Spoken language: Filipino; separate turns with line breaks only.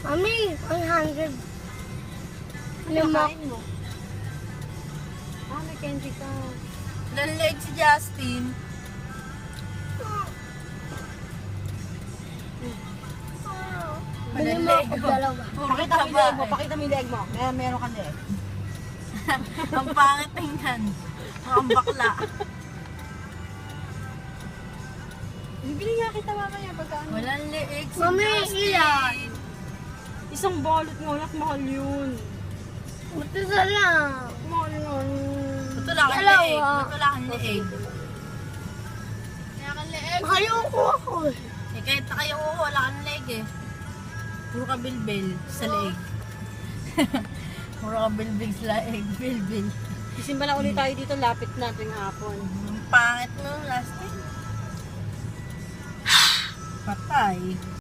Mami, 100.
Pinakain mo. May candy ka.
Lalag si Justin.
Bili mo ako dalawa.
Puro
Pakita mo yung
taba
leg mo.
eh.
Pakita mo yung leg mo. Meron ka leg.
Ang pangit tingnan. Ang bakla.
Bibili nga kita mamaya pagkaan.
Walang leeg si
Mami,
Justin.
ilan?
Isang balot mo, anak, mahal yun.
Buti sa lang.
Mahal yun.
Ito lang ang
Dalawa.
leeg. Ito lang ang leeg.
Ayoko ako.
Eh, kahit na kayo wala kang leeg eh. Puro ka bilbil sa leeg. Puro ka bilbil sa leeg. Bilbil.
Isimba na ulit tayo dito, lapit na tuwing hapon.
Ang pangit mo, Justin. Patay.